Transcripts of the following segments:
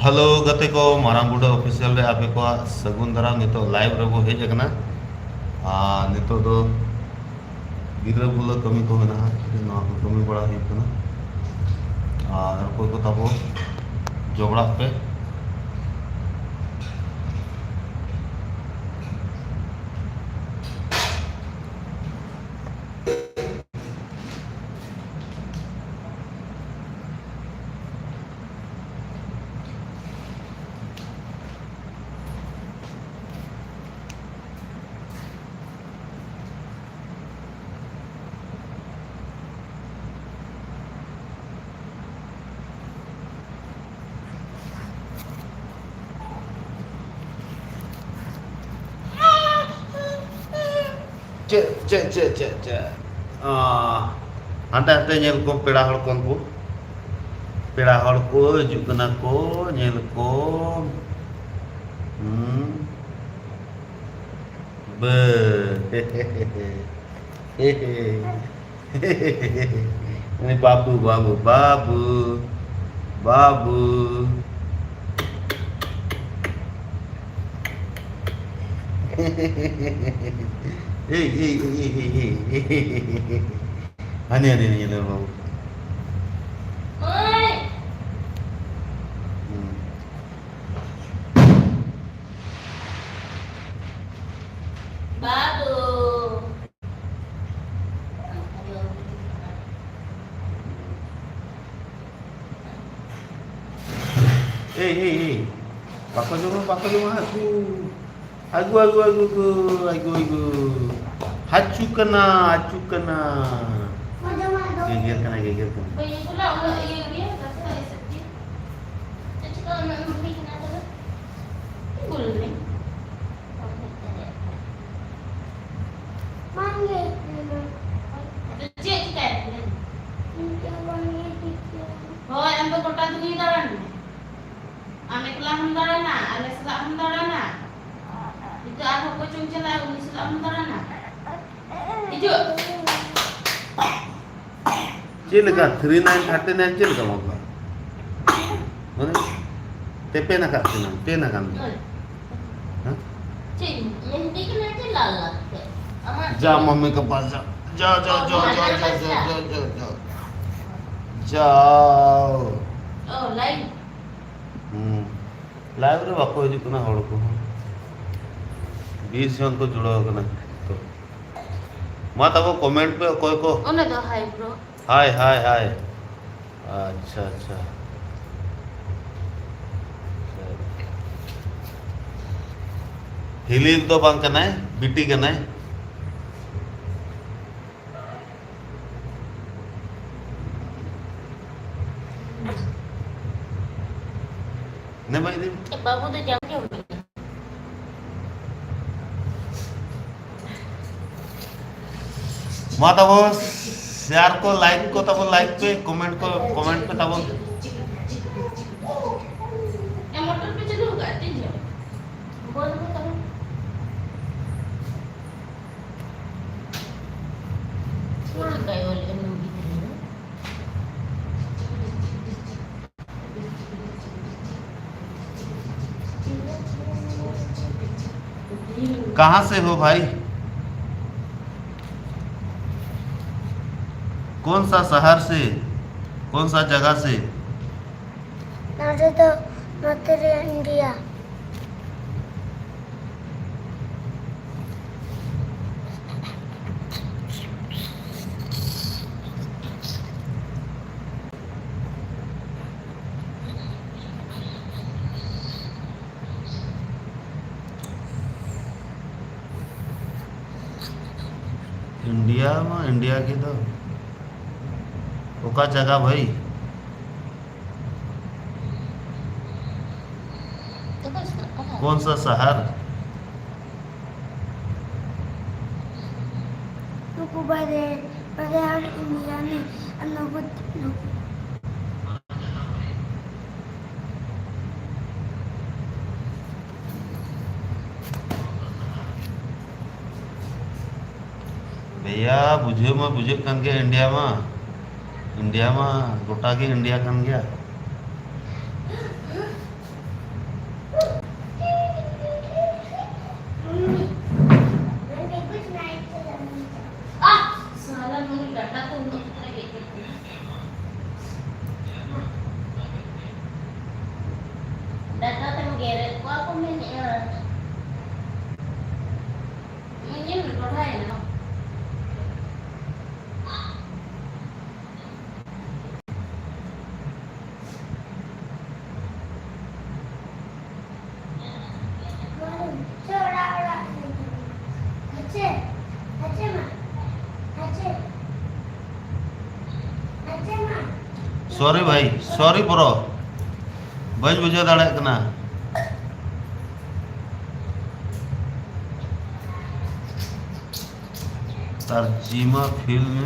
Hello गते को मारांग बुढ़ा ऑफिशियल रे आपे को सगुन दाराम नितो लाइव रेबो हेज अकना नितो दो गिद्रा बुला कमी को मेना ना को कमी बड़ा है कना कोई को ताबो जोगड़ा पे चे हांते हांते नेल को पेड़ा हड़ कोन को पेड़ा हड़ को जुकना को नेल को बे ini babu babu babu babu Ani babu. Pakai cuma aku. Hacu kena. Gigir kena. Cilaka 3939 cilaka mau mana? TP nak sini, P nak kan? जा मम्मी के पास जाओ लाइव रे बाको हिजू कना हड़ को 20 जन को जुड़ा कना तो मा ताको कमेंट पे कोई को ओने तो हाय ब्रो हाय अच्छा हिलीर तो बांग कना है बीटी कना है ने भाई दे बाबू तो जाओ क्या माता वो शेयर को लाइक पे कमेंट पे तब मोटर पे चलूगा तीन बोल छोड़ गए वाले कहाँ से हो भाई कौन सा शहर से कौन सा जगह से नॉर्थ इंडिया इंडिया की तो ओका जगह भाई कौन सा शहर इंडिया में भैया बुझे कन के इंडिया में गोटा के इंडिया कन गया Data tenggeret ko ako meniya. Ini berapa ya? Sorry भाई सॉरी ब्रो बज बुझे दाड़े कना तर्जीमा फिल्म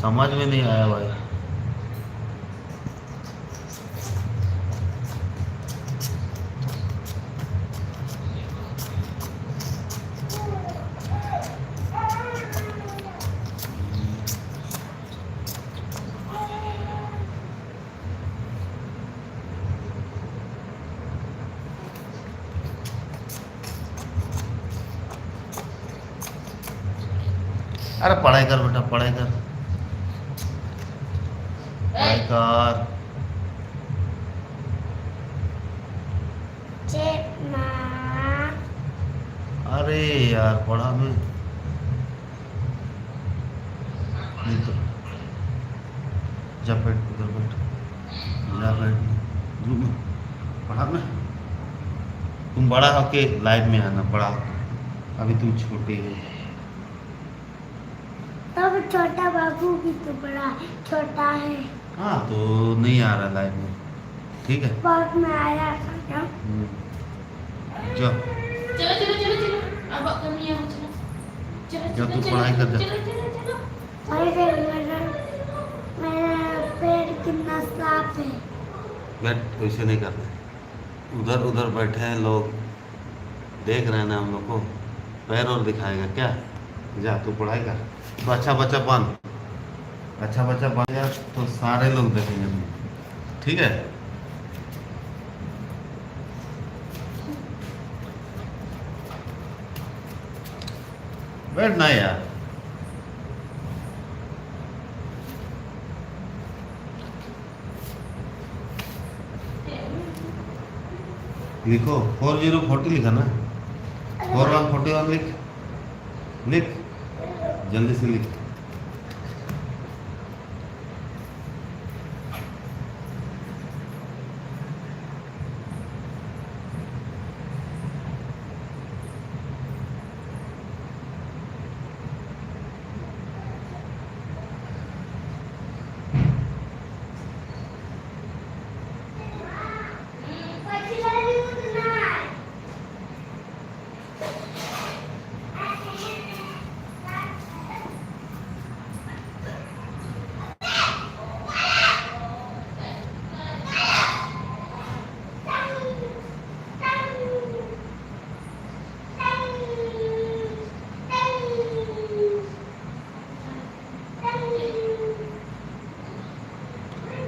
समझ में नहीं आया भाई। अरे पढ़ाई कर बेटा पढ़ाई कर पढ़ाई कर। अरे यार पढ़ा में नहीं तो जा बैठ उधर बैठ जा बैठ रूम में पढ़ा में। तुम बड़ा होके लाइफ में आना बड़ा होके अभी तुम छोटे हो। तब छोटा बाबू भी तो बड़ा छोटा है। हाँ तो नहीं आ रहा लाइफ में ठीक है बाद में आया था जो चलो चलो चलो चलो अब कमी है चलो चलो जो तू पढ़ाई कर जा। अरे मेरा पेड़ कितना साफ है। बैठ वैसे नहीं करना उधर उधर बैठे हैं लोग देख रहे हैं ना हम लोग को पैर और दिखाएगा क्या। जा तू पढ़ाई कर तो अच्छा बच्चा बन गया तो सारे लोग देखेंगे तुम ठीक है। बैठना यार लिखो 4040 लिखा ना 4141 लिख जल्दी से लिख।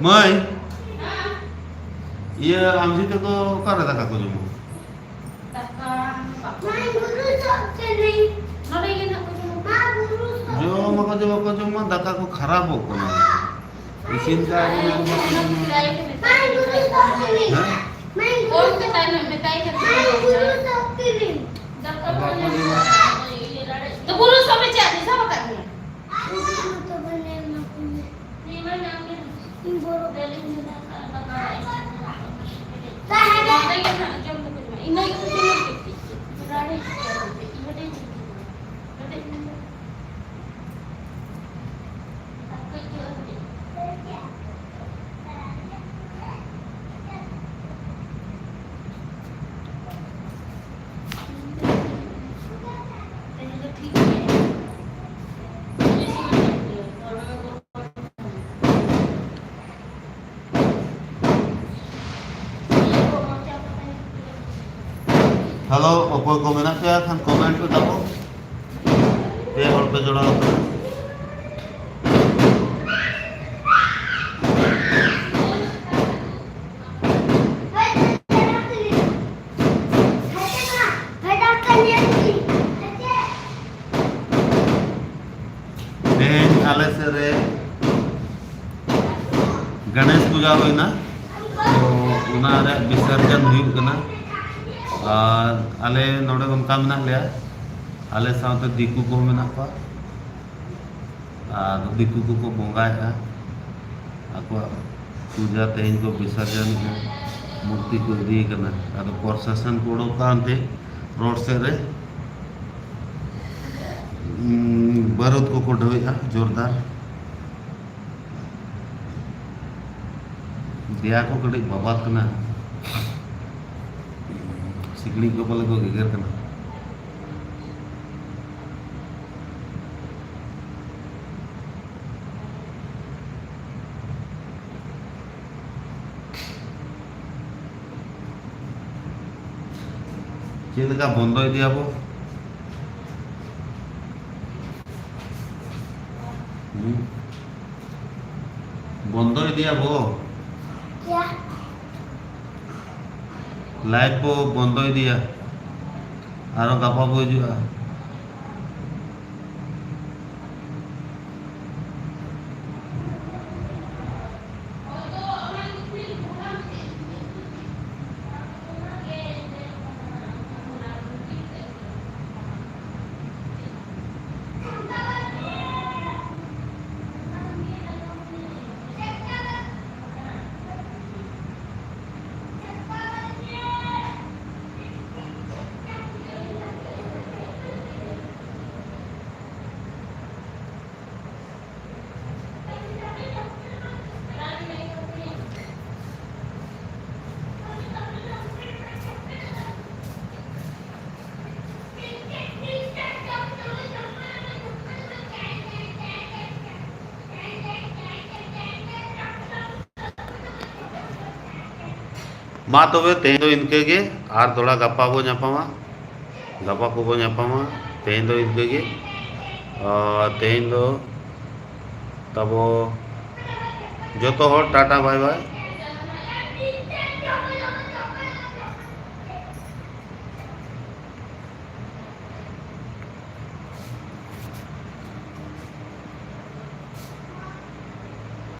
Mai, iya amsi itu kok kare tak aku jumu. Jo maka jumu tak aku kharab ho kana. Isin ka तो गुरु समझ आती सब करनी है हेलो कोई कमेंट क्या खान कमेंट पे दबो पे और पे जोड़ा होता है। आले से रे गणेश पूजा हुई ना तो उना रे विसर्जन हुई कना और आले नोडे उनका मेना लिया आले साथ दिकू को मेना को और दिकू को बोंगाया आको पूजा तेज को विसर्जन मूर्ति को दी करना अब प्रशासन को उड़ोकांते रोड से रे बारूद को ढोया जोरदार दिया को कड़ी बाबात करना सिकड़ी को पल को गिगर करना चेद का बंद दिया वो बंद दिया वो क्या लाइट को बंद दिया आरो गापा को हिजुआ मा तबे तेज दो इनके गे और थोड़ा गप्पा बो नापामा गप्पा को बो नापामा तेज दो इनके गे तेज दो तब जो तो हो टाटा बाय बाय